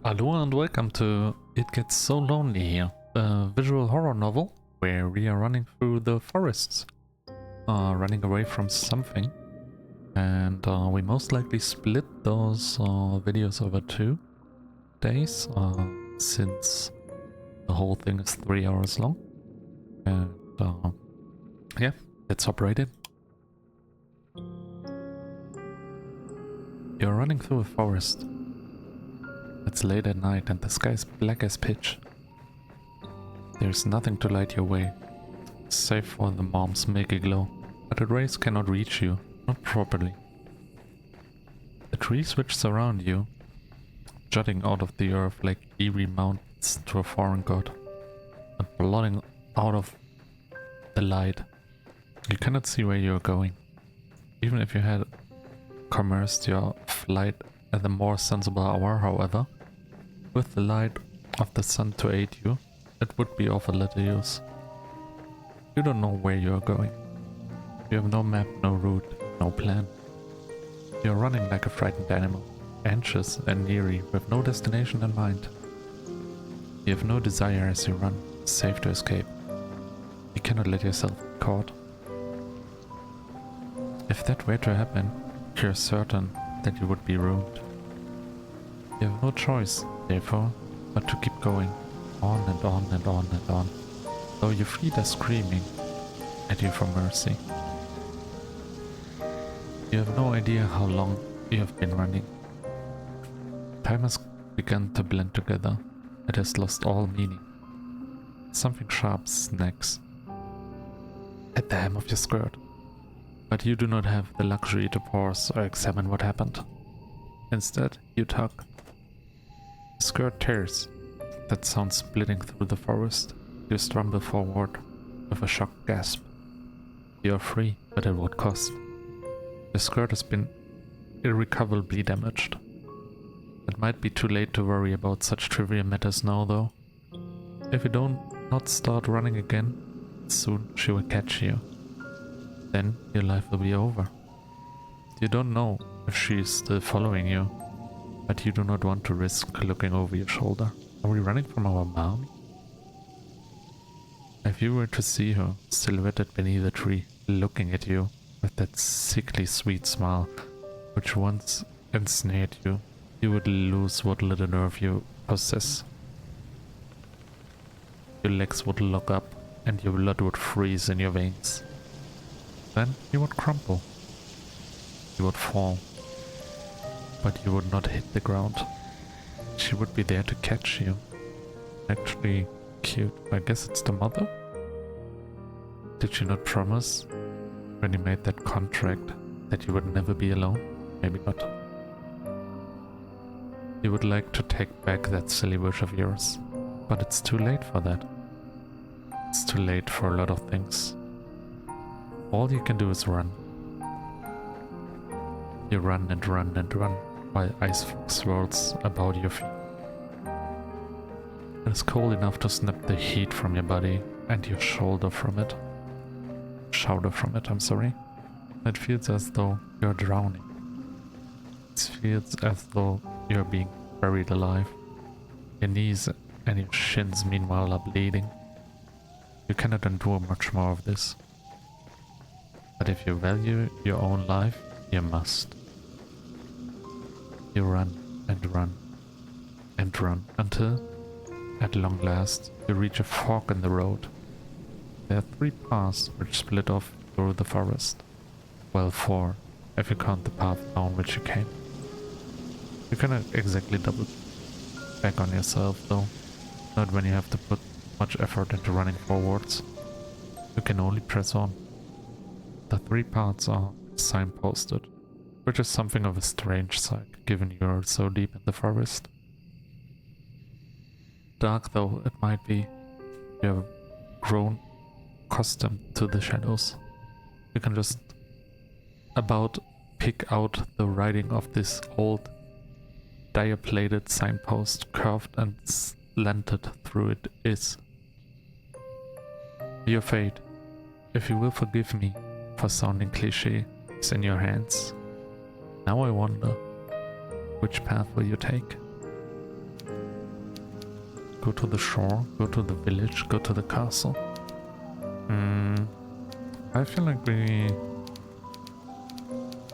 Hello and welcome to It Gets So Lonely Here, a visual horror novel where we are running through the forests, running away from something, and we most likely split those videos over 2 days, since the whole thing is 3 hours long, and yeah, let's hop right in. You're running through a forest. It's late at night and the sky is black as pitch. There's nothing to light your way, save for the mom's milky glow, but the rays cannot reach you, not properly. The trees which surround you, jutting out of the earth like eerie mountains to a foreign god, and blotting out of the light. You cannot see where you are going. Even if you had commenced your flight at a more sensible hour, however, with the light of the sun to aid you, it would be of a little use. You don't know where you are going. You have no map, no route, no plan. You are running like a frightened animal, anxious and eerie, with no destination in mind. You have no desire as you run, save to escape. You cannot let yourself be caught. If that were to happen, you are certain that you would be ruined. You have no choice, therefore, but to keep going, on and on and on and on, though your feet are screaming at you for mercy. You have no idea how long you have been running. Time has begun to blend together. It has lost all meaning. Something sharp snags at the hem of your skirt, but you do not have the luxury to pause or examine what happened. Instead, you tug. The skirt tears. That sound splitting through the forest. You stumble forward with a shocked gasp. You are free, but at what cost? The skirt has been irrecoverably damaged. It might be too late to worry about such trivial matters now, though. If you don't not start running again, soon she will catch you. Then your life will be over. You don't know if she is still following you, but you do not want to risk looking over your shoulder. Are we running from our mom? If you were to see her silhouetted beneath a tree, looking at you with that sickly sweet smile which once ensnared you, you would lose what little nerve you possess. Your legs would lock up and your blood would freeze in your veins. Then you would crumple. You would fall. But you would not hit the ground. She would be there to catch you. Actually cute. I guess it's the mother? Did she not promise when you made that contract that you would never be alone? Maybe not. You would like to take back that silly wish of yours, but it's too late for that. It's too late for a lot of things. All you can do is run. You run and run and run while ice swirls about your feet. It is cold enough to snap the heat from your body and your shoulder from it. I'm sorry. It feels as though you're drowning. It feels as though you're being buried alive. Your knees and your shins meanwhile are bleeding. You cannot endure much more of this. But if you value your own life, you must. You run and run and run until, at long last, you reach a fork in the road. There are 3 paths which split off through the forest. Well, 4, if you count the path down which you came. You cannot exactly double back on yourself, though. Not when you have to put much effort into running forwards. You can only press on. The 3 paths are signposted, which is something of a strange sight, given you are so deep in the forest. Dark though it might be, you have grown accustomed to the shadows. You can just about pick out the writing of this old diaplated signpost, curved and slanted through it is. Your fate, if you will forgive me for sounding cliché, is in your hands. Now I wonder, which path will you take? Go to the shore, go to the village, go to the castle. I feel like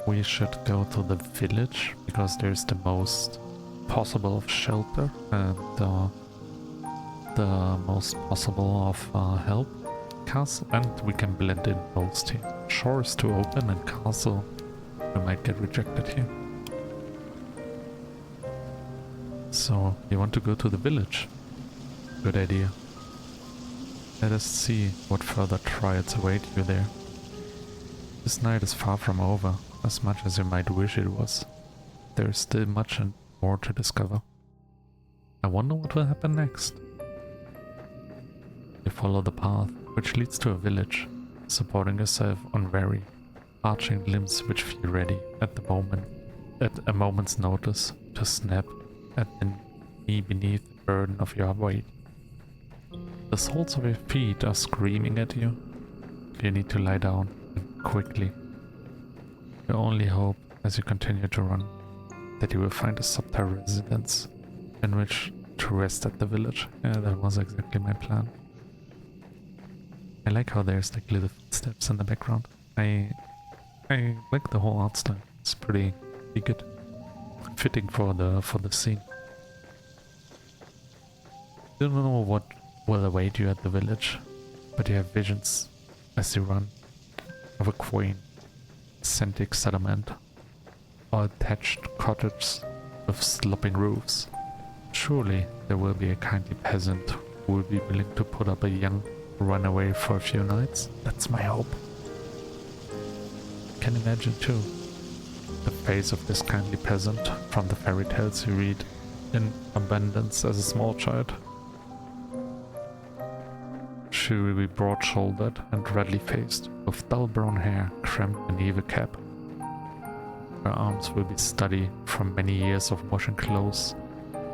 we should go to the village because there's the most possible of shelter and the most possible of help. Castle, and we can blend in both here. Shore is too open, and castle, we might get rejected here. So, you want to go to the village? Good idea. Let us see what further trials await you there. This night is far from over, as much as you might wish it was. There is still much and more to discover. I wonder what will happen next. You follow the path, which leads to a village, supporting yourself on very arching limbs which feel ready at a moment's notice to snap at the knee beneath the burden of your weight. The soles of your feet are screaming at you. You need to lie down, and quickly. Your only hope, as you continue to run, that you will find a subtle residence in which to rest at the village. Yeah, that was exactly my plan. I like how there's like little footsteps in the background. I like the whole art style. It's pretty good, fitting for the scene. You don't know what will await you at the village, but you have visions as you run of a quaint, scented settlement, or attached cottages with sloping roofs. Surely there will be a kindly peasant who will be willing to put up a young runaway for a few nights. That's my hope. I can imagine too the face of this kindly peasant from the fairy tales you read in abundance as a small child. She will be broad-shouldered and redly faced, with dull brown hair crammed beneath a cap. Her arms will be steady from many years of washing clothes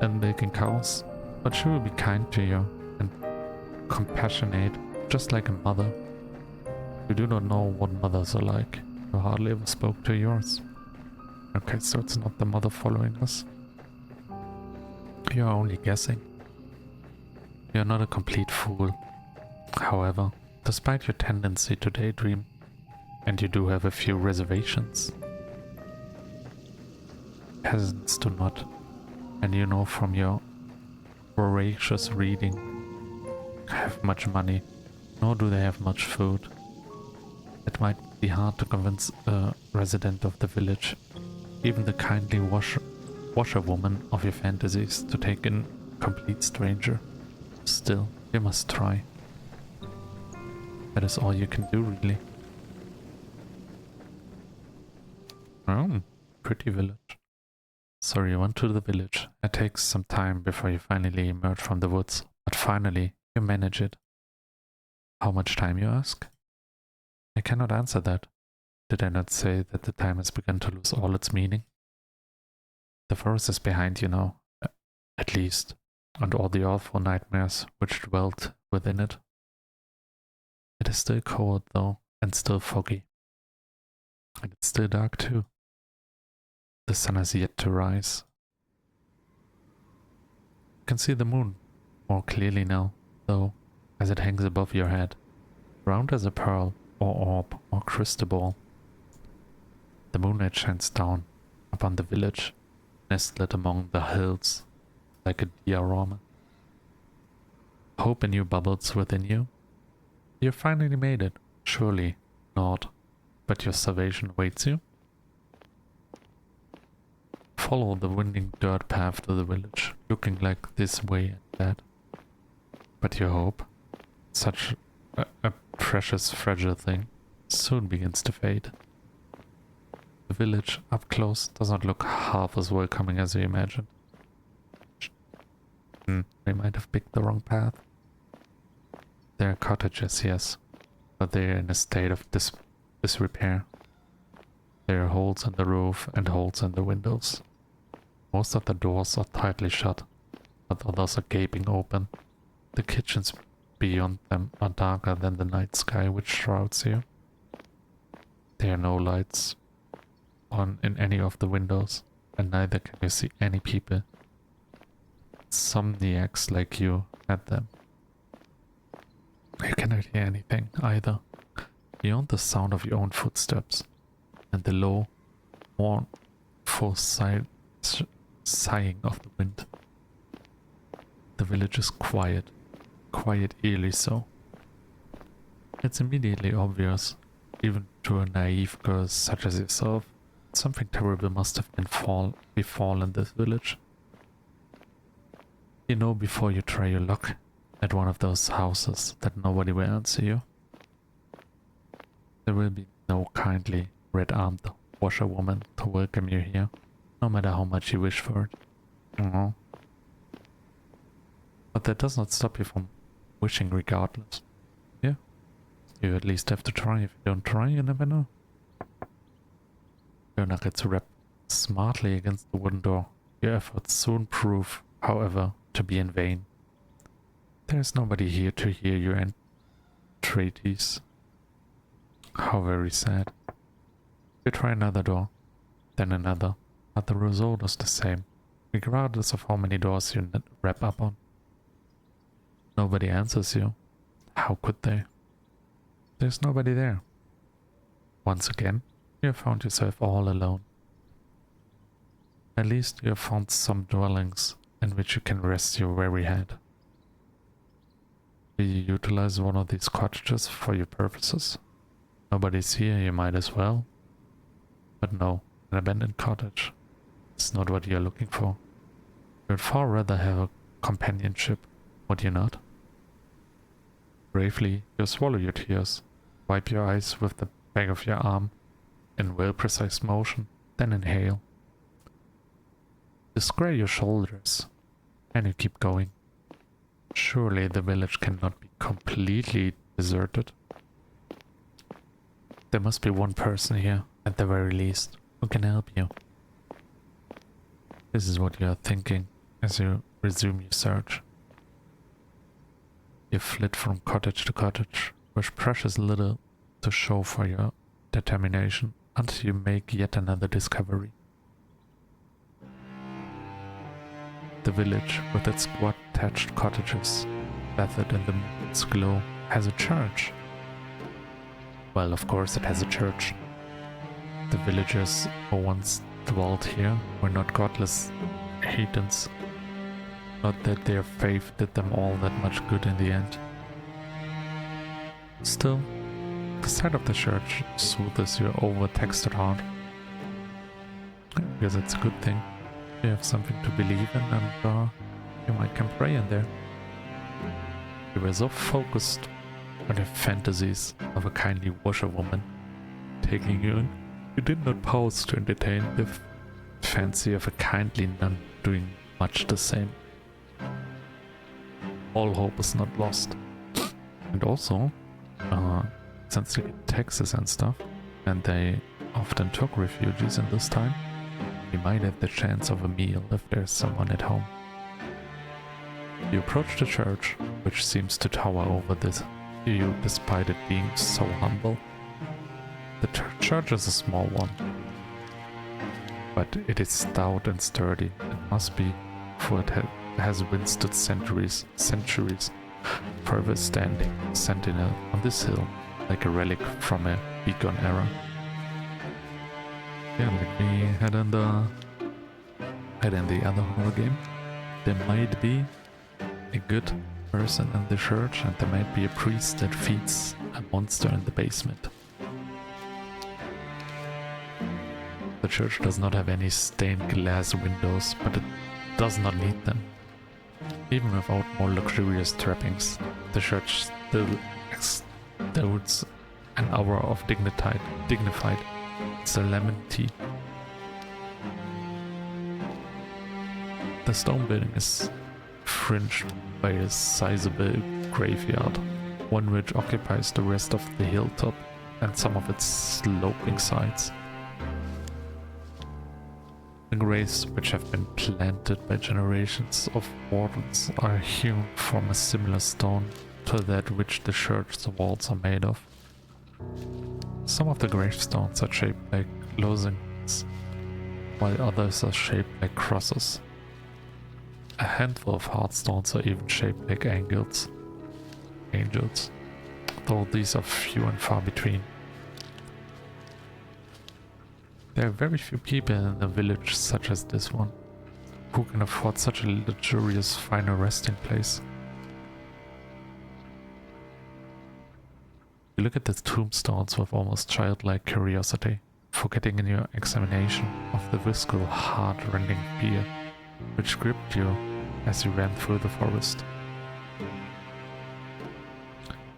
and milking cows, but she will be kind to you and compassionate, just like a mother. You do not know what mothers are like. You hardly ever spoke to yours. Okay, so it's not the mother following us. You are only guessing. You are not a complete fool. However, despite your tendency to daydream, and you do have a few reservations, peasants do not, and you know from your voracious reading, have much money, nor do they have much food. It might be hard to convince a resident of the village, even the kindly washerwoman of your fantasies, to take in a complete stranger. Still, you must try. That is all you can do, really. Oh, pretty village. So you went to the village. It takes some time before you finally emerge from the woods, but finally you manage it. How much time, you ask? I cannot answer that. Did I not say that the time has begun to lose all its meaning? The forest is behind you now, at least, and all the awful nightmares which dwelt within it. It is still cold, though, and still foggy. And it's still dark, too. The sun has yet to rise. You can see the moon more clearly now, though, as it hangs above your head, round as a pearl, or orb, or crystal ball. The moonlight shines down upon the village, nestled among the hills, like a diorama. Hope in you bubbles within you. You finally made it. Surely not, but your salvation awaits you. Follow the winding dirt path to the village, looking like this way and that. But your hope, such a precious, fragile thing, soon begins to fade. The village, up close, does not look half as welcoming as you imagined. They might have picked the wrong path. There are cottages, yes, but they are in a state of disrepair. There are holes in the roof and holes in the windows. Most of the doors are tightly shut, but others are gaping open. The kitchens beyond them are darker than the night sky which shrouds you. There are no lights on in any of the windows, and neither can you see any people. insomniacs like you had them. You cannot hear anything either, beyond the sound of your own footsteps and the low, mournful sighing of the wind. The village is quiet, eerily so. It's immediately obvious, even to a naive girl such as yourself, something terrible must have befallen this village. You know before you try your luck at one of those houses that nobody will answer you. There will be no kindly, red-armed washerwoman to welcome you here, no matter how much you wish for it. But that does not stop you from wishing regardless. Yeah? You at least have to try. If you don't try, you never know. Your knuckles rap smartly against the wooden door. Your efforts soon prove, however, to be in vain. There is nobody here to hear your entreaties. How very sad. You try another door, then another, but the result is the same, regardless of how many doors you wrap up on. Nobody answers you. How could they? There's nobody there. Once again, you have found yourself all alone. At least you have found some dwellings in which you can rest your weary head. Will you utilize one of these cottages for your purposes? Nobody's here, you might as well. But no, an abandoned cottage. It's not what you're looking for. You'd far rather have a companionship, would you not? Bravely, you swallow your tears, wipe your eyes with the back of your arm, in well-precise motion, then inhale. You square your shoulders, and you keep going. Surely the village cannot be completely deserted. There must be one person here, at the very least, who can help you. This is what you are thinking as you resume your search. You flit from cottage to cottage, with precious little to show for your determination, until you make yet another discovery. The village, with its squat thatched cottages, bathed in the moon's glow, has a church. Well, of course it has a church. The villagers who once dwelt here were not godless heathens. Not that their faith did them all that much good in the end. Still, the sight of the church soothes your overtaxed heart. Because it's a good thing. You have something to believe in, and you might can pray in there. You were so focused on your fantasies of a kindly washerwoman taking you in, you did not pause to entertain the fancy of a kindly nun doing much the same. All hope is not lost. And also, since they get taxes and stuff, and they often took refugees in this time, you might have the chance of a meal if there's someone at home. You approach the church, which seems to tower over you despite it being so humble. The church is a small one, but it is stout and sturdy. It must be, for it has withstood centuries, forever standing sentinel on this hill, like a relic from a bygone era. Yeah, let me head in the other horror game. There might be a good person in the church, and there might be a priest that feeds a monster in the basement. The church does not have any stained glass windows, but it does not need them. Even without more luxurious trappings, the church still exudes an aura of dignified solemnity. The stone building is fringed by a sizable graveyard, one which occupies the rest of the hilltop and some of its sloping sides. The graves, which have been planted by generations of wardens, are hewn from a similar stone to that which the church's walls are made of. Some of the gravestones are shaped like lozenges, while others are shaped like crosses. A handful of heartstones are even shaped like angels, though these are few and far between. There are very few people in a village such as this one who can afford such a luxurious final resting place. You look at the tombstones with almost childlike curiosity, forgetting in your examination of the visceral, heart-rending fear which gripped you as you ran through the forest.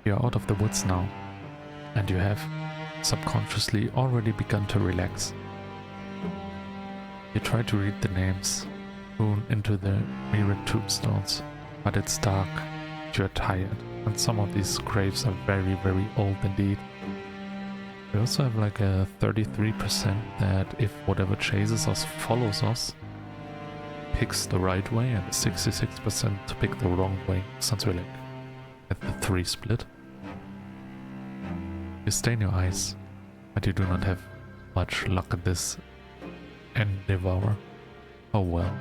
You are out of the woods now, and you have, subconsciously, already begun to relax. You try to read the names hewn into the mirrored tombstones, but it's dark, you are tired, and some of these graves are very, very old indeed. We also have like a 33% that if whatever chases us follows us, picks the right way, and 66% to pick the wrong way, since we're like at the 3 split. You stain your eyes, but you do not have much luck at this endeavor. Oh well.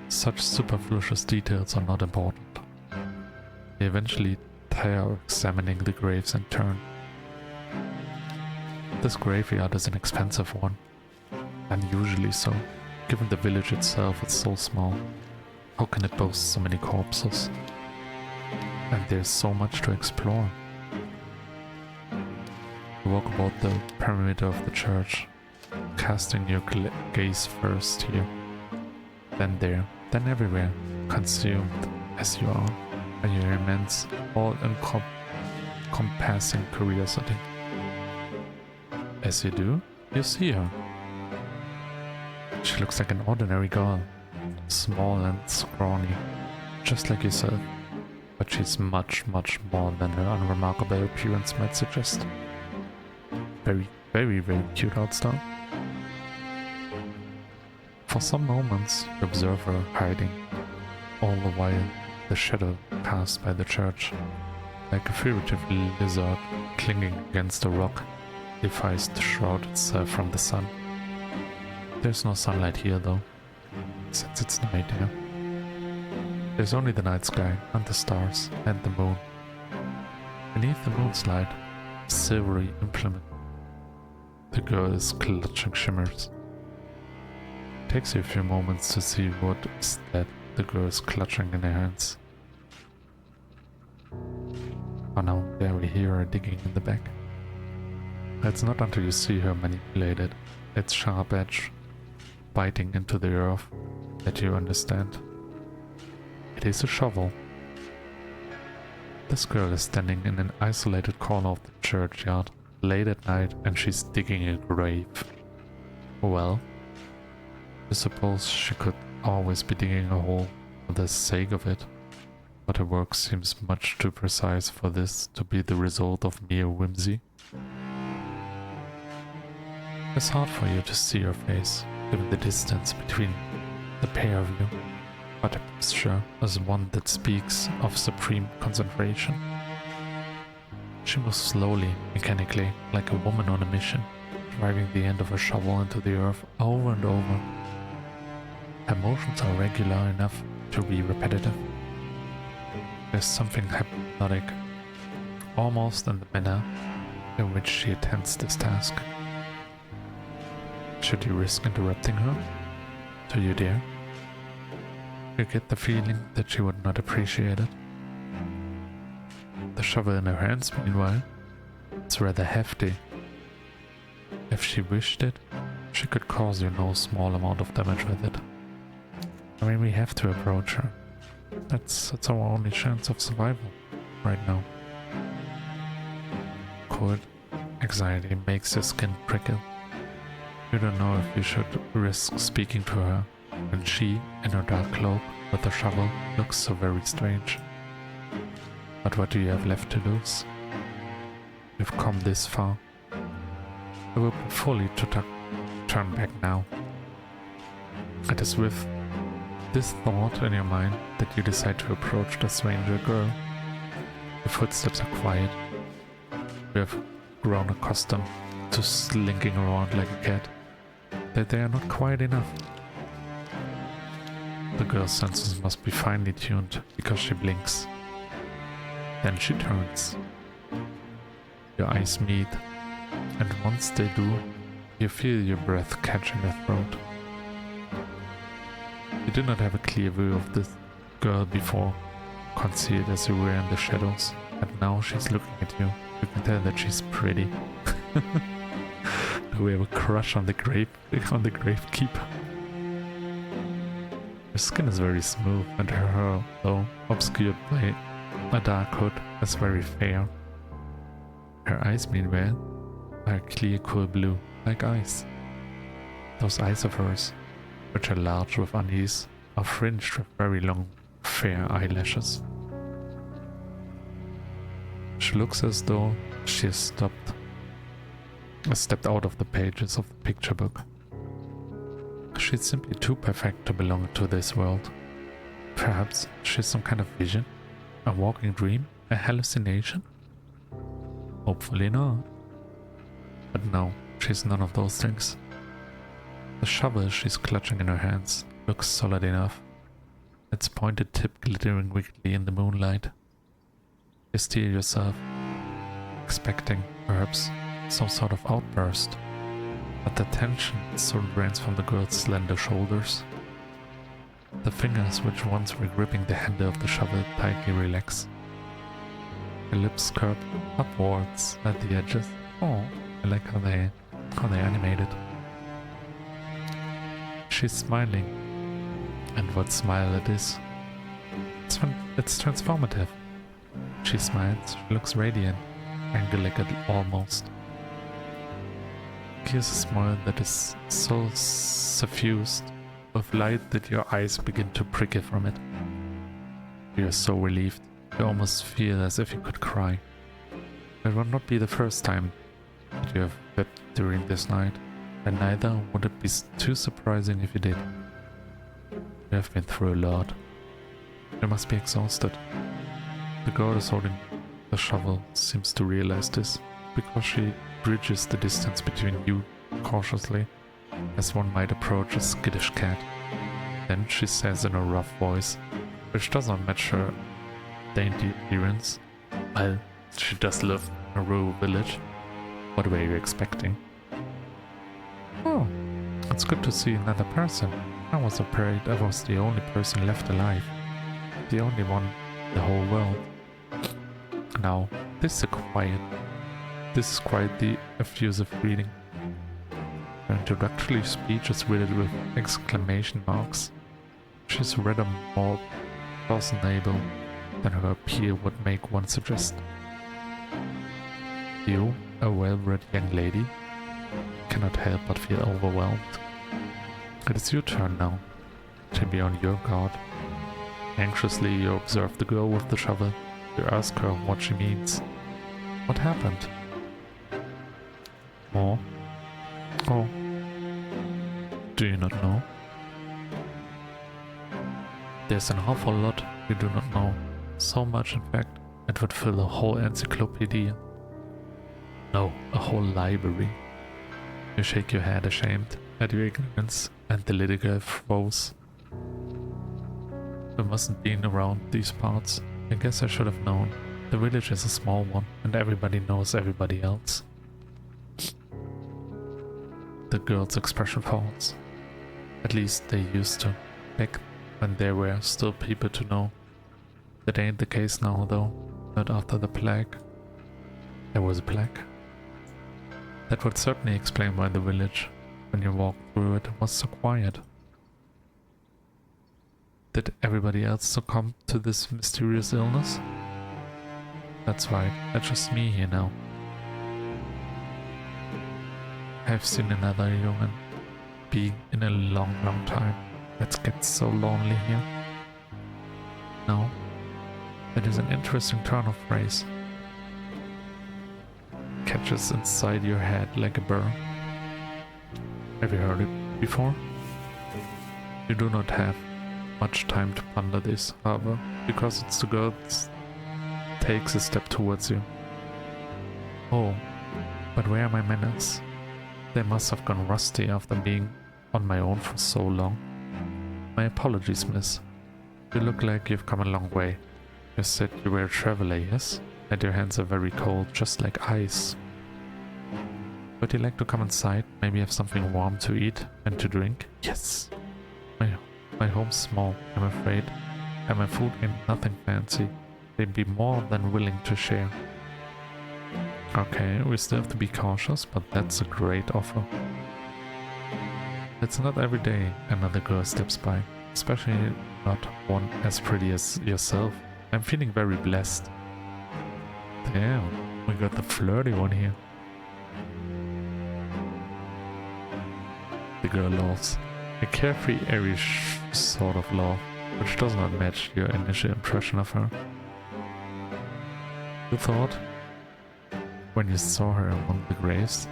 Such superfluous details are not important. You eventually tire of examining the graves and turn. This graveyard is an expensive one, unusually so, given the village itself is so small. How can it boast so many corpses? And there's so much to explore. You walk about the perimeter of the church, casting your gaze first here, then there, then everywhere, consumed as you are by your immense, all-encompassing curiosity. As you do, you see her. She looks like an ordinary girl, small and scrawny, just like yourself, but she's much, much more than her unremarkable appearance might suggest. Very, very, very cute art style. For some moments, you observe her hiding, all the while the shadow cast by the church, like a furtive lizard clinging against a rock, defies to shroud itself from the sun. There's no sunlight here though, since it's night here. There's only the night sky and the stars and the moon. Beneath the moon's light, a silvery implement. The girl is clutching shimmers. It takes you a few moments to see what is that the girl is clutching in her hands. Oh no, there we hear her digging in the back. It's not until you see her manipulate it, its sharp edge biting into the earth, that you understand. It is a shovel. This girl is standing in an isolated corner of the churchyard, late at night, and she's digging a grave. Well, I suppose she could always be digging a hole for the sake of it, but her work seems much too precise for this to be the result of mere whimsy. It's hard for you to see her face, given the distance between the pair of you, but her posture is one that speaks of supreme concentration. She moves slowly, mechanically, like a woman on a mission, driving the end of her shovel into the earth over and over. Her motions are regular enough to be repetitive. There's something hypnotic, almost in the manner in which she attends this task. Should you risk interrupting her? Do you dare? You get the feeling that she would not appreciate it. The shovel in her hands, meanwhile, is rather hefty. If she wished it, she could cause you no small amount of damage with it. I mean, we have to approach her. That's our only chance of survival right now. Cold anxiety makes your skin prickle. You don't know if you should risk speaking to her when she, in her dark cloak with a shovel, looks so very strange. But what do you have left to lose? You've come this far. It will be folly to turn back now. It is with this thought in your mind that you decide to approach the stranger girl. Your footsteps are quiet. You have grown accustomed to slinking around like a cat, that they are not quiet enough. The girl's senses must be finely tuned because she blinks. Then she turns. Your eyes meet, and once they do, you feel your breath catch in your throat. You did not have a clear view of this girl before, concealed as you were in the shadows, and now she's looking at you. You can tell that she's pretty. Do we have a crush on the gravekeeper? Her skin is very smooth, and her hair, though obscured by a dark hood, is very fair. Her eyes, meanwhile, are clear, cool blue, like ice. Those eyes of hers, which are large with unease, are fringed with very long, fair eyelashes. She looks as though she has stepped out of the pages of the picture book. She's simply too perfect to belong to this world. Perhaps she's some kind of vision? A walking dream? A hallucination? Hopefully not. But no, she's none of those things. The shovel she's clutching in her hands looks solid enough, its pointed tip glittering weakly in the moonlight. You steer yourself, expecting, perhaps, some sort of outburst, but the tension soon drains from the girl's slender shoulders. The fingers which once were gripping the handle of the shovel tightly relax. Her lips curve upwards at the edges. Oh, I like how they animate it. She's smiling, and what smile it is. It's transformative. She smiles, she looks radiant, angelic almost. Here's a smile that is so suffused with light that your eyes begin to prickle from it. You are so relieved, you almost feel as if you could cry. It will not be the first time that you have wept during this night, and neither would it be too surprising if you did. You have been through a lot. You must be exhausted. The girl is holding the shovel seems to realize this, because she bridges the distance between you cautiously, as one might approach a skittish cat. Then she says in a rough voice, which does not match her dainty appearance, "Well, she does live in a rural village. What were you expecting?" "Oh, it's good to see another person. I was afraid I was the only person left alive. The only one in the whole world." Now, this is quite the effusive reading. Her introductory speech is riddled with exclamation marks. She's rather more personable than her appeal would make one suggest. You, a well-read young lady, cannot help but feel overwhelmed. It is your turn now to be on your guard. Anxiously, you observe the girl with the shovel. You ask her what she means. What happened? Oh. Do you not know? There's an awful lot you do not know. So much, in fact, it would fill a whole encyclopedia. No, a whole library. You shake your head ashamed at your ignorance, and the little girl froze. You mustn't been around these parts. I guess I should have known. The village is a small one, and everybody knows everybody else. The girl's expression falls. At least they used to, back when there were still people to know. That ain't the case now, though. Not after the plague. There was a plague. That would certainly explain why the village, when you walked through it, was so quiet. Did everybody else succumb to this mysterious illness? That's right, that's just me here now. I've seen another human being in a long time. It gets so lonely here. No, that is an interesting turn of phrase. Catches inside your head like a burr. Have you heard it before? You do not have much time to ponder this, however, because it's the girl that takes a step towards you. Oh, but where are my manners? They must have gone rusty after being on my own for so long. My apologies, miss. You look like you've come a long way. You said you were a traveler, yes? And your hands are very cold, just like ice. Would you like to come inside? Maybe have something warm to eat and to drink? Yes. My home's small, I'm afraid. And my food ain't nothing fancy. They'd be more than willing to share. Okay, we still have to be cautious, but that's a great offer. It's not every day another girl steps by, especially not one as pretty as yourself. I'm feeling very blessed. Damn, we got the flirty one here. The girl laughs. A carefree, airy sort of laugh, which does not match your initial impression of her. You thought, when you saw her among the graves,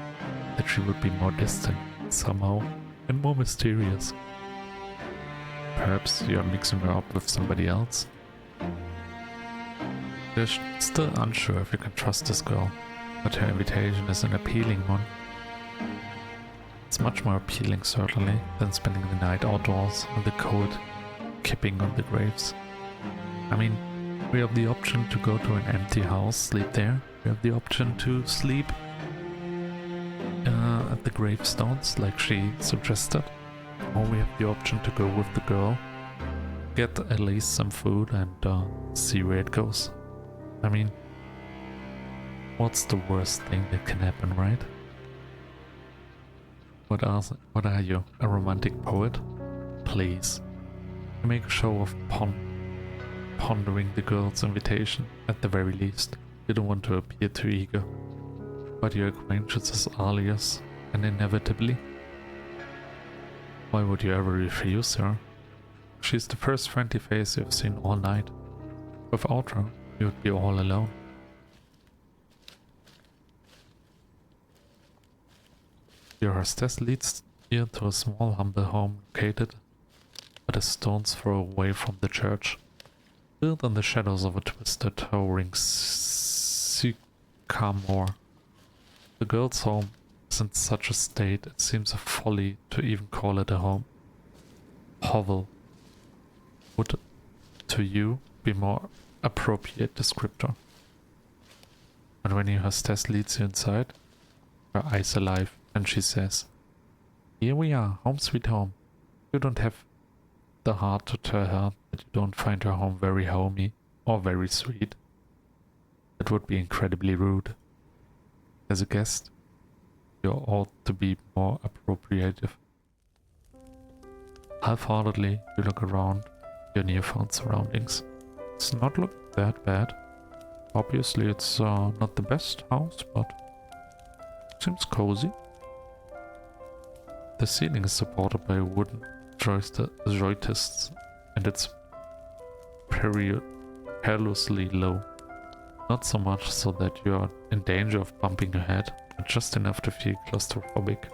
that she would be more distant, somehow, and more mysterious. Perhaps you're mixing her up with somebody else? You're still unsure if you can trust this girl, but her invitation is an appealing one. It's much more appealing, certainly, than spending the night outdoors in the cold, kipping on the graves. I mean, we have the option to go to an empty house, sleep there. We have the option to sleep at the gravestones, like she suggested. Or we have the option to go with the girl, get at least some food and see where it goes. I mean, what's the worst thing that can happen, right? What are you, a romantic poet? Please. You make a show of pondering the girl's invitation, at the very least. You don't want to appear too eager. But your acquaintances alias, and inevitably. Why would you ever refuse her? She's the first friendly face you've seen all night. Without her, you would be all alone. Your hostess leads you to a small humble home located at a stone's throw away from the church, built in the shadows of a twisted, towering sycamore. The girl's home is in such a state it seems a folly to even call it a home. Hovel would, to you, be more appropriate descriptor. But when your hostess leads you inside, her eyes alive, and she says, "Here we are, home sweet home." You don't have the heart to tell her that you don't find her home very homey or very sweet. That would be incredibly rude. As a guest, you ought to be more appropriative. Half-heartedly, you look around your newfound surroundings. It's not look that bad. Obviously, it's not the best house, but seems cozy. The ceiling is supported by wooden joists, and it's perilously low. Not so much so that you are in danger of bumping your head, but just enough to feel claustrophobic.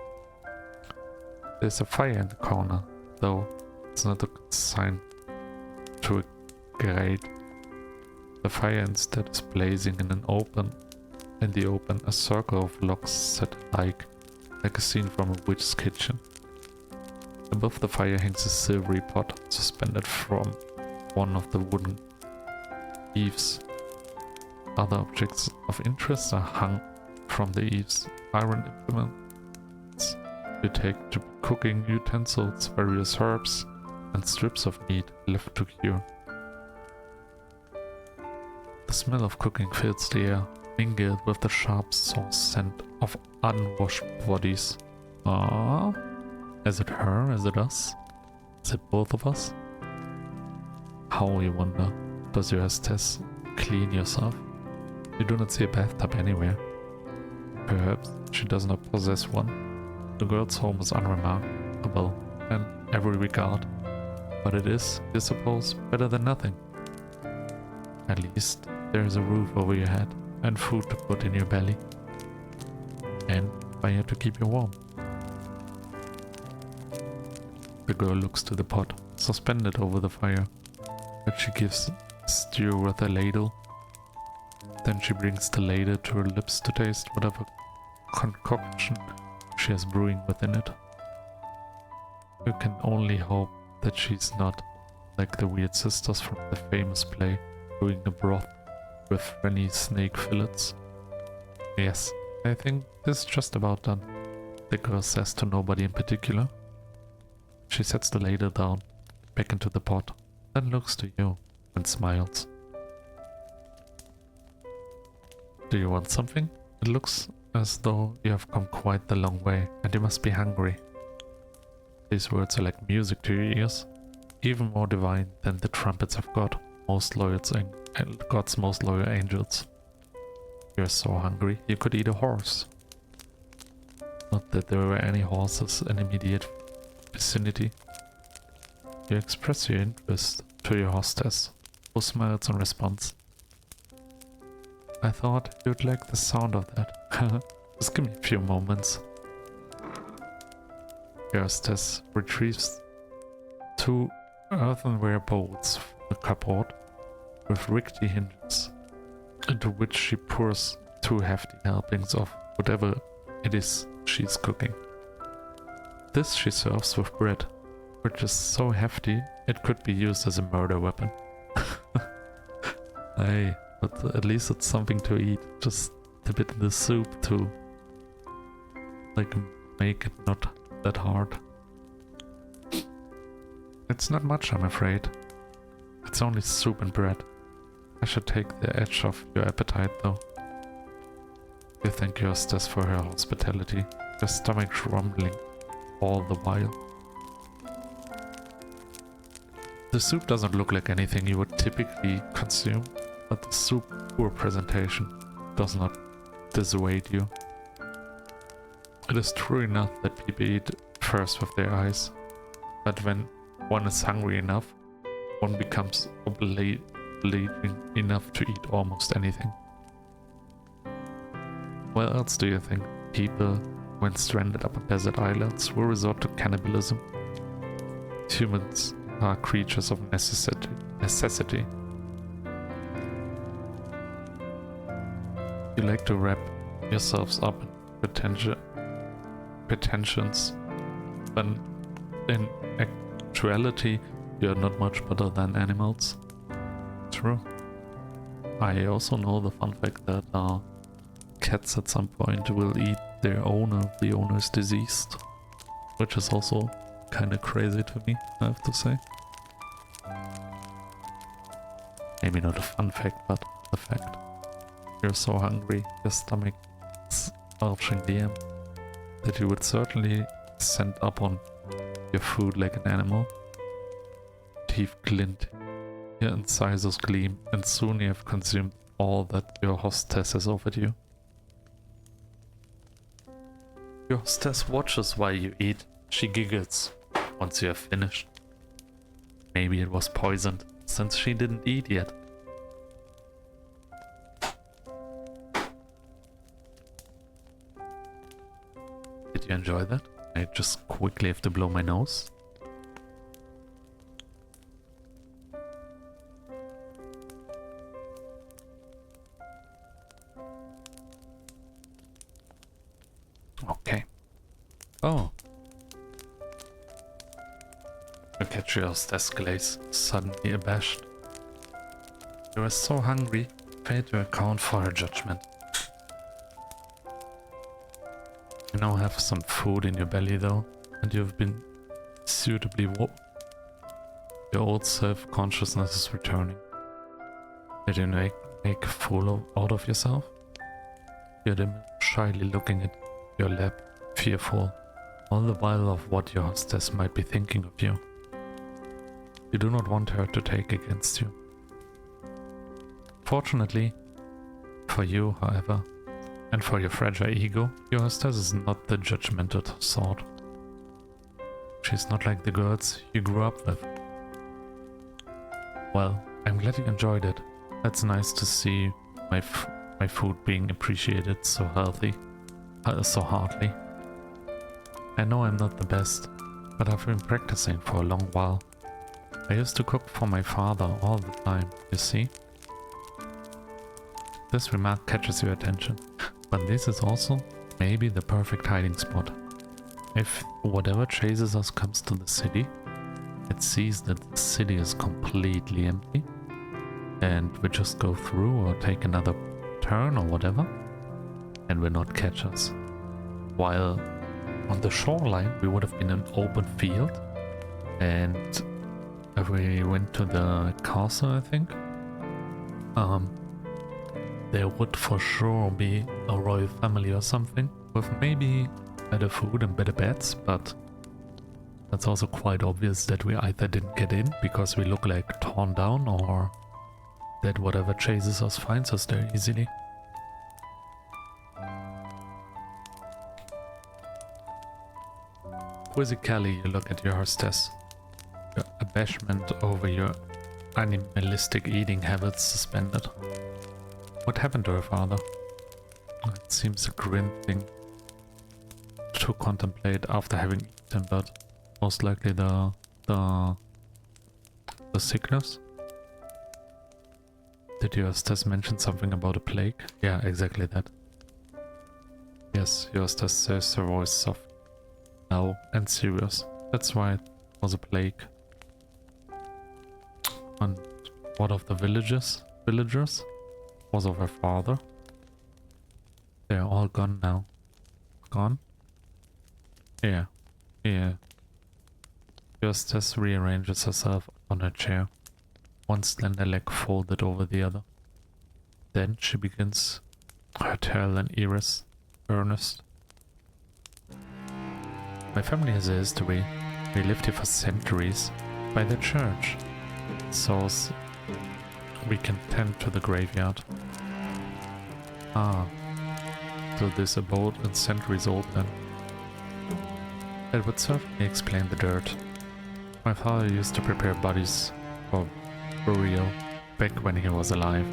There's a fire in the corner, though it's not a good sign to a grate. The fire instead is blazing in the open, a circle of logs set like a scene from a witch's kitchen. Above the fire hangs a silvery pot suspended from one of the wooden eaves. Other objects of interest are hung from the eaves. Iron implements you take to cooking utensils, various herbs, and strips of meat left to cure. The smell of cooking fills the air, mingled with the sharp sauce scent of unwashed bodies. Ah, is it her? Is it us? Is it both of us? How, you wonder, does your hostess clean yourself? You do not see a bathtub anywhere. Perhaps she does not possess one. The girl's home is unremarkable in every regard, but it is, you suppose, better than nothing. At least there is a roof over your head and food to put in your belly, and fire to keep you warm. The girl looks to the pot, suspended over the fire, which she gives stew with a ladle. Then she brings the ladle to her lips to taste whatever concoction she has brewing within it. You can only hope that she's not like the weird sisters from the famous play, doing a broth with funny snake fillets. Yes, I think this is just about done, the girl says to nobody in particular. She sets the ladle down, back into the pot, then looks to you and smiles. Do you want something? It looks as though you have come quite the long way and you must be hungry. These words are like music to your ears, even more divine than the trumpets of God, God's most loyal angels. You're so hungry, you could eat a horse. Not that there were any horses in immediate vicinity. You express your interest to your hostess, who smiles in response. I thought you'd like the sound of that. Just give me a few moments. Your hostess retrieves 2 earthenware bowls from the cupboard with rickety hinges, into which she pours 2 hefty helpings of whatever it is she's cooking. This she serves with bread, which is so hefty it could be used as a murder weapon. Hey, but at least it's something to eat. Just dip it in the soup to like make it not that hard. It's not much, I'm afraid. It's only soup and bread. I should take the edge off your appetite though. You thank your hostess for her hospitality, your stomach rumbling all the while. The soup doesn't look like anything you would typically consume, but the soup's poor presentation does not dissuade you. It is true enough that people eat first with their eyes, but when one is hungry enough, one becomes obliging enough to eat almost anything. What else do you think people, when stranded up on desert islands, will resort to cannibalism? Humans are creatures of necessity. You like to wrap yourselves up in pretensions, but in actuality you are not much better than animals. True. I also know the fun fact that cats at some point will eat their owner if the owner is deceased, which is also kind of crazy to me, I have to say. Maybe not a fun fact, but a fact. You're so hungry, your stomach is belching the air, that you would certainly send up on your food like an animal. Teeth glint, your incisors gleam, and soon you have consumed all that your hostess has offered you. Your hostess watches while you eat. She giggles once you have finished. Maybe it was poisoned, since she didn't eat yet. Did you enjoy that? I just quickly have to blow my nose. Okay. Oh. Look at your hostess glaze, suddenly abashed. You were so hungry, fail to account for her judgment. You now have some food in your belly though, and you've been suitably warped. Your old self-consciousness is returning. Did you make a fool out of yourself? You're shyly looking at your lap, fearful, all the while of what your hostess might be thinking of you. You do not want her to take against you. Fortunately, for you, however, and for your fragile ego, your hostess is not the judgmental sort. She's not like the girls you grew up with. Well, I'm glad you enjoyed it. That's nice to see my food being appreciated so so heartily. I know I'm not the best, but I've been practicing for a long while. I used to cook for my father all the time, you see? This remark catches your attention, but this is also maybe the perfect hiding spot. If whatever chases us comes to the city, it sees that the city is completely empty and we just go through or take another turn or whatever, and will not catch us. While on the shoreline we would have been an open field, and if we went to the castle, I think, there would for sure be a royal family or something with maybe better food and better beds, but that's also quite obvious that we either didn't get in because we look like torn down, or that whatever chases us finds us there easily. Quizzically, you look at your hostess. Your abashment over your animalistic eating habits suspended. What happened to her father? It seems a grim thing to contemplate after having eaten, but most likely the sickness. Did your hostess mention something about a plague? Yeah, exactly that. Yes, your hostess says her voice soft now and serious. That's why it was a plague. And what of the villagers was of her father? They're all gone now. Gone? Yeah. Your hostess rearranges herself on her chair, one slender leg folded over the other. Then she begins her tale in earnest. My family has a history. We lived here for centuries by the church, so we can tend to the graveyard. Ah, so this abode is centuries old then. That would certainly explain the dirt. My father used to prepare bodies for burial back when he was alive.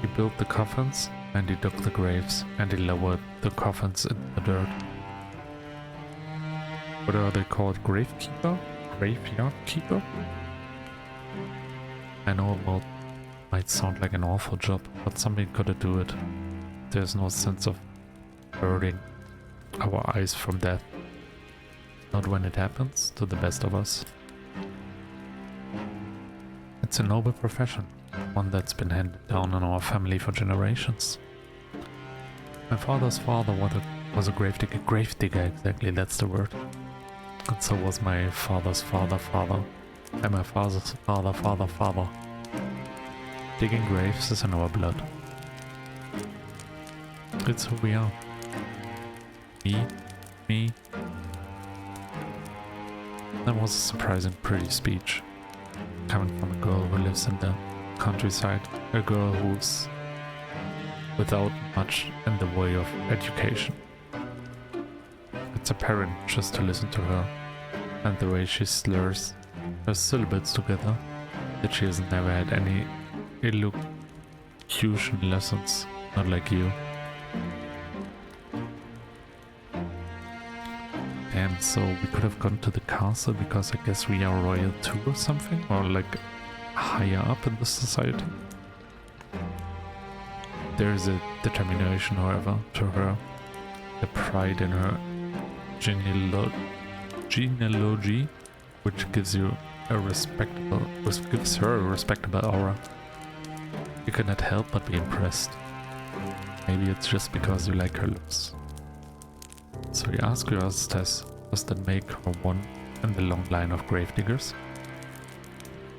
He built the coffins and he dug the graves and he lowered the coffins in the dirt. What are they called? Gravekeeper? Graveyard keeper? I know it might sound like an awful job, but somebody gotta do it. There's no sense of averting our eyes from death. Not when it happens to the best of us. It's a noble profession, one that's been handed down in our family for generations. My father's father was a gravedigger. Gravedigger, exactly, that's the word. And so was my father's father. And my father's father. Digging graves is in our blood. It's who we are. Me. That was a surprising pretty speech. Coming from a girl who lives in the countryside. A girl who's without much in the way of education. It's apparent just to listen to her and the way she slurs her syllables together that she has never had any elocution lessons, not like you. Damn, so we could have gone to the castle because I guess we are royal too or something? Or like higher up in the society? There is a determination, however, to her, a pride in her genealogy, which gives her a respectable aura. You cannot help but be impressed. Maybe it's just because you like her looks. So you ask your hostess, does that make her one in the long line of gravediggers?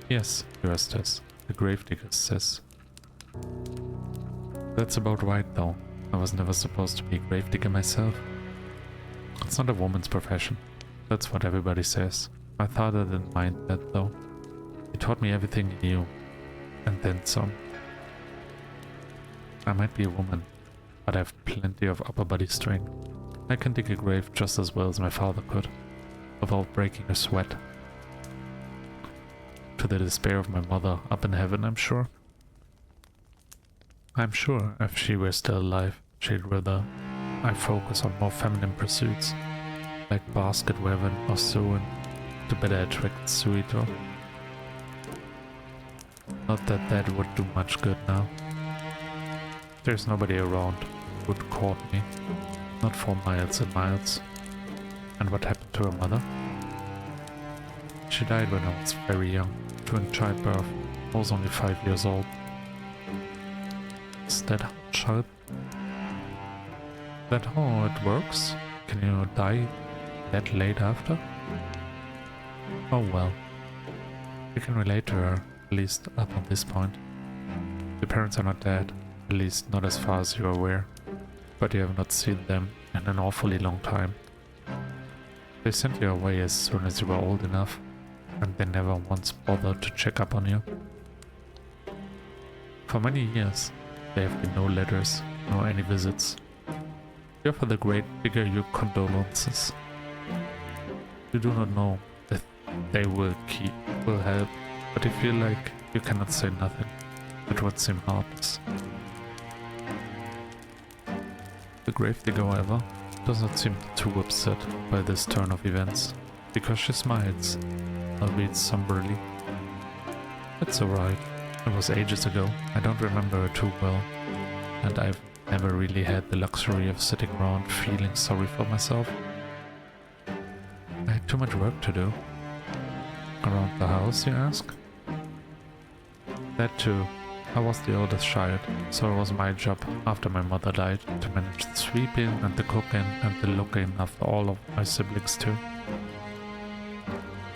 Yes, your hostess, the gravedigger says. That's about right though. I was never supposed to be a gravedigger myself. It's not a woman's profession. That's what everybody says. My father didn't mind that though. He taught me everything he knew. And then some. I might be a woman, but I have plenty of upper body strength. I can dig a grave just as well as my father could, without breaking a sweat. To the despair of my mother up in heaven, I'm sure. I'm sure if she were still alive, she'd rather I focus on more feminine pursuits, like basket weaving or sewing, to better attract suitor. Not that that would do much good now. There's nobody around who'd court me, not for miles and miles. And what happened to her mother? She died when I was very young, during childbirth. I was only 5 years old. Is that how how it works? Can you die that late after? Oh well. You can relate to her, at least up on this point. Your parents are not dead, at least not as far as you're aware, but you have not seen them in an awfully long time. They sent you away as soon as you were old enough, and they never once bothered to check up on you. For many years, there have been no letters, nor any visits. We offer the gravedigger your condolences. You do not know if they will help, but you feel like you cannot say nothing. It would seem heartless. The gravedigger, however, does not seem too upset by this turn of events, because she smiles, albeit somberly. It's alright. It was ages ago. I don't remember her too well, and I've never really had the luxury of sitting around feeling sorry for myself. I had too much work to do. Around the house, you ask? That too. I was the oldest child, so it was my job, after my mother died, to manage the sweeping and the cooking and the looking after all of my siblings too.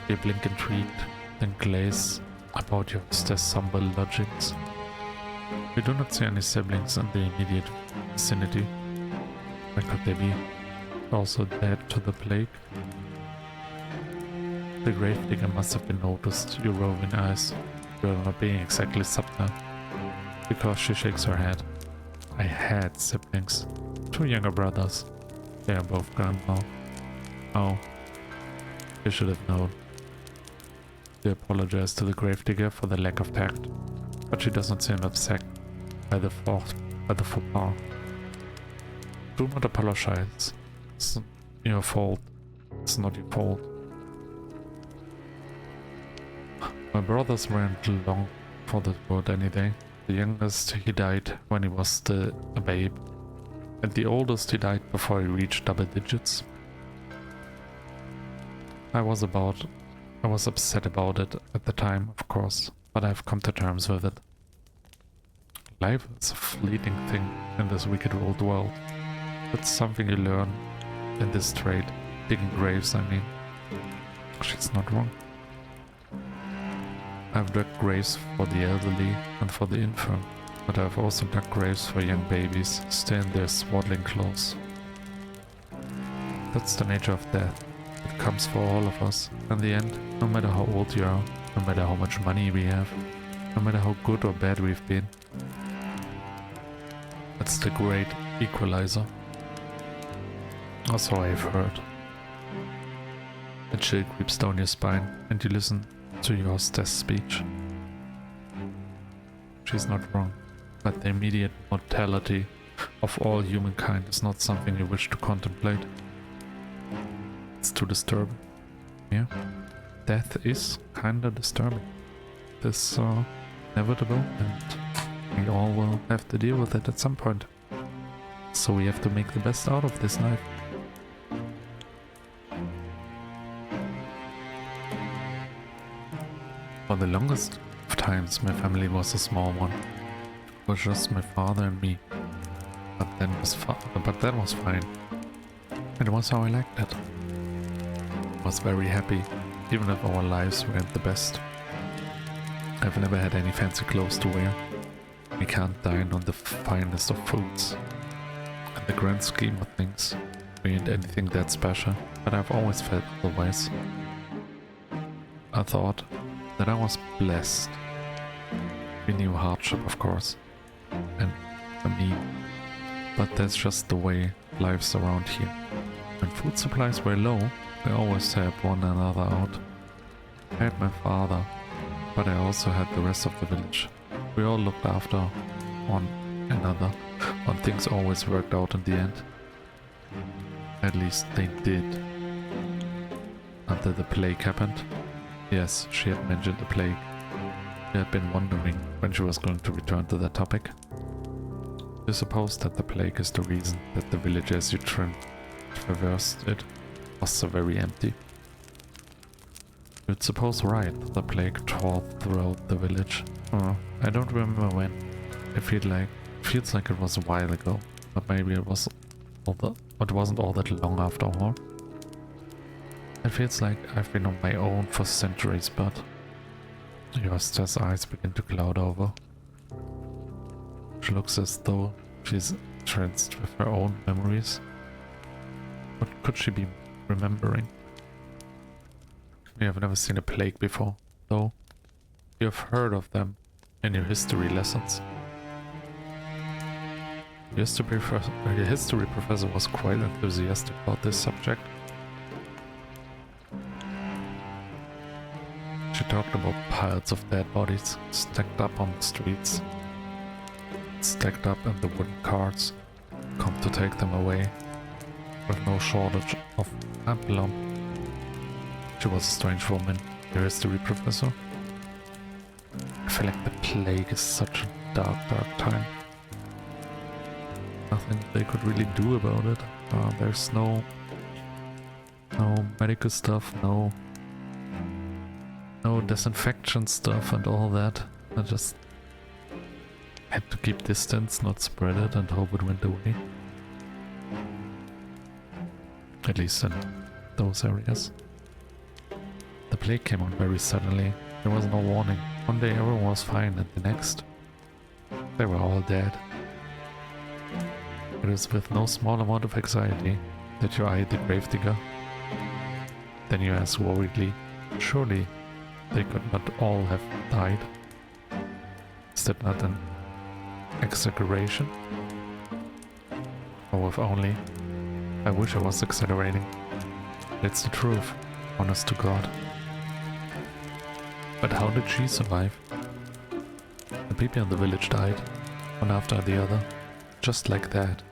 They blink intrigued, then glaze about your hostess' somber lodgings. We do not see any siblings in the immediate vicinity. Where could they be? Also dead to the plague? The gravedigger must have been noticed your roving eyes. You are not being exactly subtle, because she shakes her head. I had siblings. 2 younger brothers. They are both gone now. Oh. You should have known. They apologize to the gravedigger for the lack of tact, but she does not seem upset by the faux pas. Do not apologize. It's your fault. It's not your fault. My brothers weren't long for the world any day. The youngest, he died when he was still a babe, and the oldest, he died before he reached double digits. I was upset about it at the time, of course, but I've come to terms with it. Life is a fleeting thing in this wicked old world. It's something you learn in this trade, digging graves, I mean. She's not wrong. I've dug graves for the elderly and for the infirm, but I've also dug graves for young babies still in their swaddling clothes. That's the nature of death. It comes for all of us. In the end, no matter how old you are, no matter how much money we have, no matter how good or bad we've been. It's the great equalizer. Or so I've heard. A chill creeps down your spine, and you listen to your hostess' speech. She's not wrong, but the immediate mortality of all humankind is not something you wish to contemplate. It's too disturbing. Yeah, death is kinda disturbing. It's inevitable, and we all will have to deal with it at some point. So we have to make the best out of this life. For the longest of times, my family was a small one. It was just my father and me. But that was fine. It was how I liked it. I was very happy, even if our lives weren't the best. I've never had any fancy clothes to wear. We can't dine on the finest of foods. In the grand scheme of things, we ain't anything that special, but I've always felt otherwise. I thought that I was blessed. We knew hardship, of course, and I mean, but that's just the way life's around here. When food supplies were low, we always helped one another out. I had my father, but I also had the rest of the village. We all looked after one another, and things always worked out in the end. At least they did. Until the plague happened. Yes, she had mentioned the plague. She had been wondering when she was going to return to that topic. You suppose that the plague is the reason that the village as you traversed it was so very empty? You'd suppose right, the plague tore throughout the village. I don't remember when. Feels like it was a while ago, but maybe it wasn't all that long after all. It feels like I've been on my own for centuries, but Josta's eyes begin to cloud over. She looks as though she's tranced with her own memories. What could she be remembering? You have never seen a plague before, though. You have heard of them in your history lessons. The history professor was quite enthusiastic about this subject. She talked about piles of dead bodies stacked up on the streets, stacked up in the wooden carts, come to take them away, with no shortage of amplum. She was a strange woman, your history professor. I feel like the plague is such a dark time. Nothing they could really do about it. There's no medical stuff, no disinfection stuff and all that. I just had to keep distance, not spread it, and hope it went away. At least in those areas. The plague came on very suddenly. There was no warning. One day everyone was fine, and the next, they were all dead. It is with no small amount of anxiety that you eye the gravedigger. Then you ask worriedly, surely they could not all have died? Is that not an exaggeration? Oh, if only. I wish I was exaggerating. It's the truth, honest to God. But how did she survive? The people in the village died, one after the other, just like that.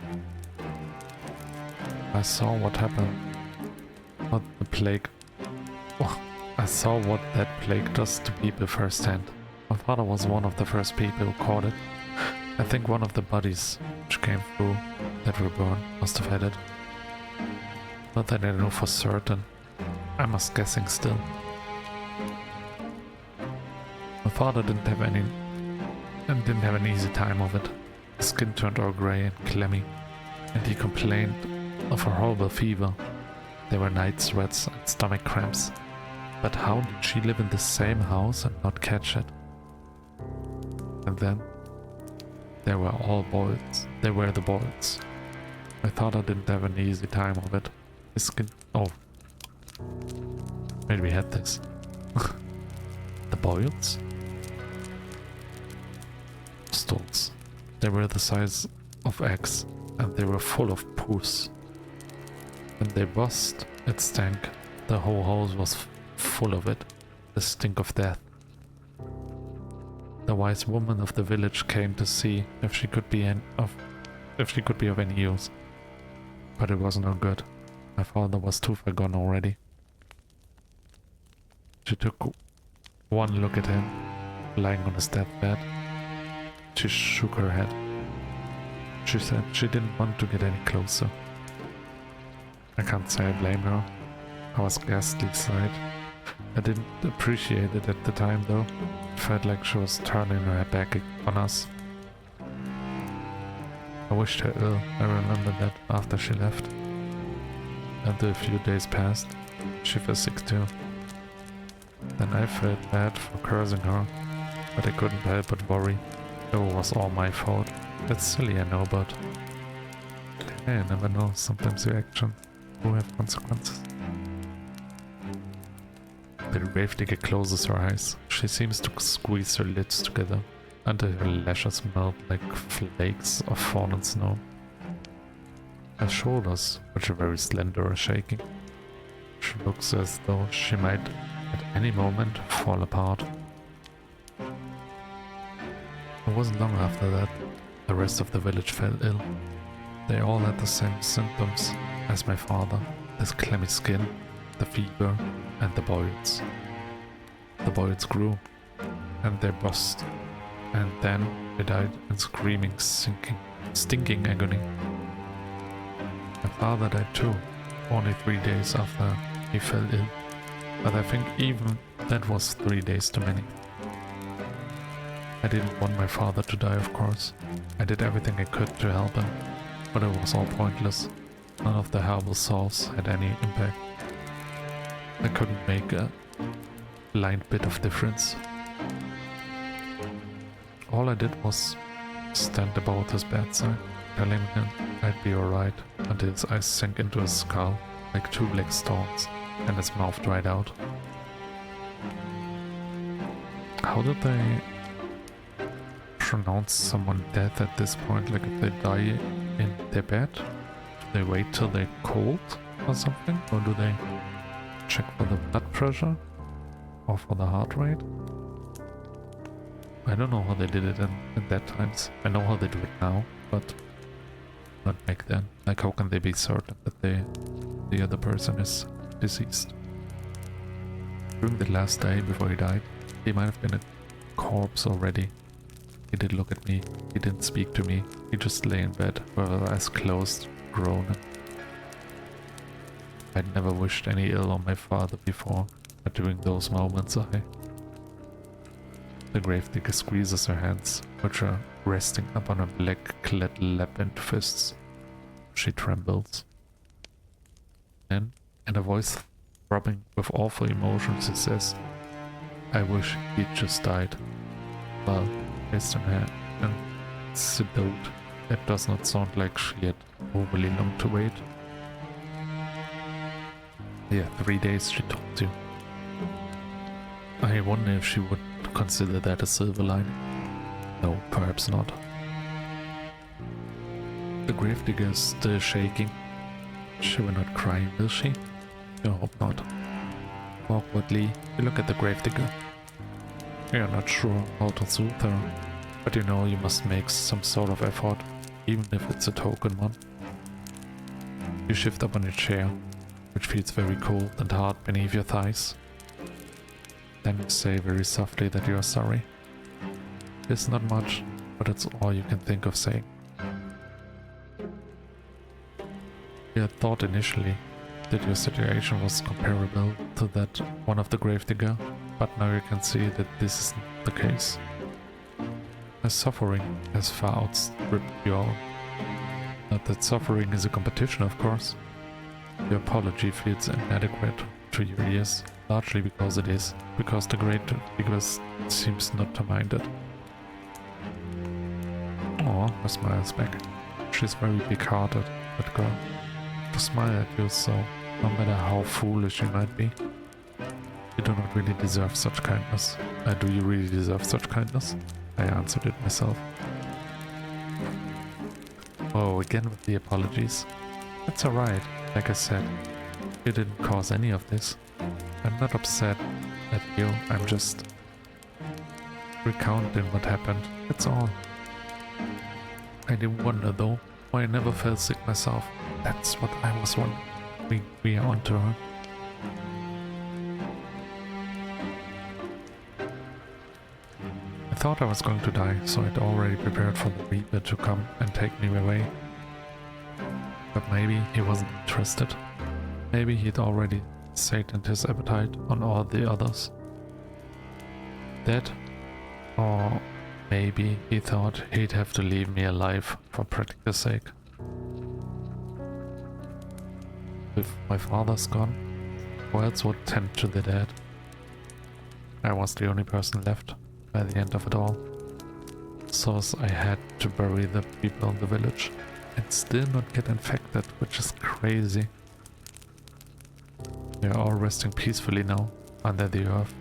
I saw what happened. I saw what that plague does to people firsthand. My father was one of the first people who caught it. I think one of the bodies which came through that were burned must have had it. Not that I know for certain. I was guessing still. My father didn't have an easy time of it. His skin turned all grey and clammy, and he complained of a horrible fever. There were night sweats and stomach cramps. But how did she live in the same house and not catch it? And then there were all boils. There were the boils. My father didn't have an easy time of it. His skin... Oh. Maybe we had this. The boils? Stools. They were the size of eggs, and they were full of pus. When they burst, it stank. The whole house was full of it. The stink of death. The wise woman of the village came to see if she could be of any use. But it was no good. My father was too far gone already. She took one look at him, lying on his deathbed. She shook her head. She said she didn't want to get any closer. I can't say I blame her. I was ghastly sight. I didn't appreciate it at the time though. It felt like she was turning her back on us. I wished her ill. I remember that after she left. Until a few days passed, she fell sick too. Then I felt bad for cursing her, but I couldn't help but worry. It was all my fault. That's silly, I know, but hey, I never know. Sometimes your actions will have consequences. The gravedigger closes her eyes. She seems to squeeze her lids together until her lashes melt like flakes of fallen snow. Her shoulders, which are very slender, are shaking. She looks as though she might at any moment fall apart. It wasn't long after that the rest of the village fell ill. They all had the same symptoms as my father: this clammy skin, the fever, and the boils. The boils grew, and they burst, and then they died in screaming, stinking agony. My father died too, only 3 days after he fell ill. But I think even that was 3 days too many. I didn't want my father to die, of course. I did everything I could to help him, but it was all pointless. None of the herbal salves had any impact. I couldn't make a blind bit of difference. All I did was stand about his bedside, telling him I'd be alright until his eyes sank into his skull like 2 black stones and his mouth dried out. How did they pronounce someone dead at this point? Like if they die in their bed? Do they wait till they're cold or something? Or do they check for the blood pressure? Or for the heart rate? I don't know how they did it in that times. I know how they do it now, but not back then. Like how can they be certain that the other person is deceased? During the last day before he died, he might have been a corpse already. He did look at me, he didn't speak to me, he just lay in bed with his eyes closed, groaning. I'd never wished any ill on my father before, but during those moments The gravedigger squeezes her hands, which are resting up on her black-clad lap and fists. She trembles. Then, in a voice throbbing with awful emotions, she says, "I wish he'd just died." Well, based on her anecdote, that does not sound like she had overly long to wait. Yeah, 3 days she told you. I wonder if she would consider that a silver lining. No, perhaps not. The gravedigger is still shaking. She will not cry, will she? I hope not. Awkwardly, you look at the gravedigger. You're not sure how to soothe her, but you know you must make some sort of effort, even if it's a token one. You shift up on your chair, which feels very cold and hard beneath your thighs. Then you say very softly that you are sorry. It's not much, but it's all you can think of saying. You had thought initially that your situation was comparable to that one of the gravedigger, but now you can see that this isn't the case. Her suffering has far outstripped your own. Not that suffering is a competition, of course. Your apology feels inadequate to your ears, largely because it is, because the gravedigger seems not to mind it. Oh, her smile is back. She's very big-hearted, that girl. To smile at you so, no matter how foolish you might be. You do not really deserve such kindness. Do you really deserve such kindness? I answered it myself. Oh, again with the apologies. That's alright, like I said. You didn't cause any of this. I'm not upset at you, I'm just recounting what happened, that's all. I did wonder though, why I never felt sick myself. That's what I was wondering. We are onto her. I thought I was going to die, so I'd already prepared for the Reaper to come and take me away. But maybe he wasn't interested. Maybe he'd already sated his appetite on all the others. Dead? Or maybe he thought he'd have to leave me alive for practical sake. If my father's gone, who else would tend to the dead? I was the only person left by the end of it all. So I had to bury the people in the village and still not get infected, which is crazy. They are all resting peacefully now, under the earth,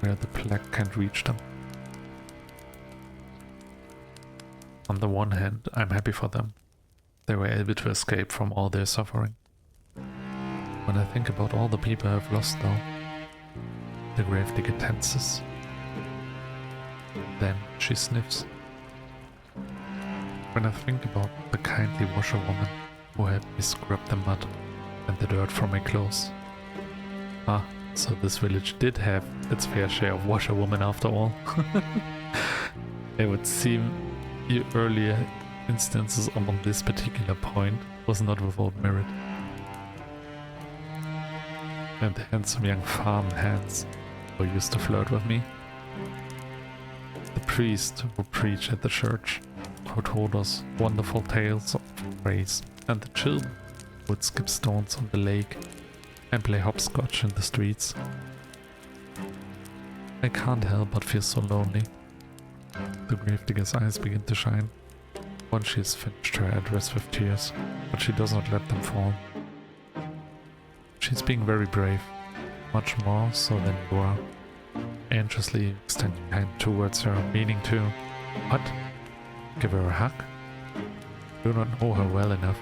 where the plague can't reach them. On the one hand, I'm happy for them. They were able to escape from all their suffering. When I think about all the people I've lost now, the gravedigger tenses. Then she sniffs. When I think about the kindly washerwoman who helped me scrub the mud and the dirt from my clothes. Ah, so this village did have its fair share of washerwomen after all. It would seem the earlier instances on this particular point was not without merit. and the handsome young farmhands who used to flirt with me. The priest who preached at the church, who told us wonderful tales of praise, and the children who would skip stones on the lake and play hopscotch in the streets. I can't help but feel so lonely. The gravedigger's eyes begin to shine once she has finished her address with tears, but she does not let them fall. She's being very brave, much more so than you are. Anxiously extend your hand towards her, meaning to... What? Give her a hug? Do not know her well enough.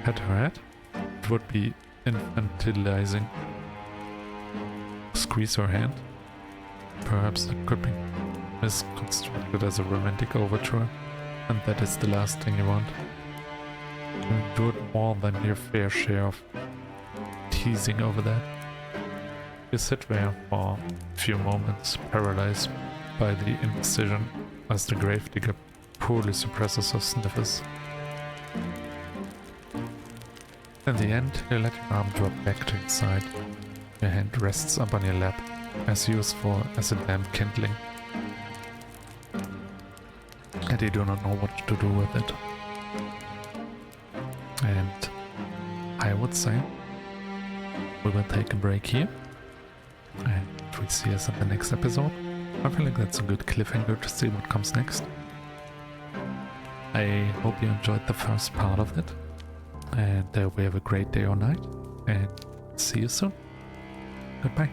Pet her head? It would be infantilizing. Squeeze her hand? Perhaps that could be misconstrued as a romantic overture, and that is the last thing you want. You endured more than your fair share of teasing over that. You sit there for a few moments, paralyzed by the indecision as the gravedigger poorly suppresses her sniffers. In the end, you let your arm drop back to your side. Your hand rests up on your lap, as useful as a damp kindling. And you do not know what to do with it. And I would say we will take a break here, and we see us in the next episode. I feel like that's a good cliffhanger to see what comes next. I hope you enjoyed the first part of it, and we have a great day or night, and see you soon. Goodbye.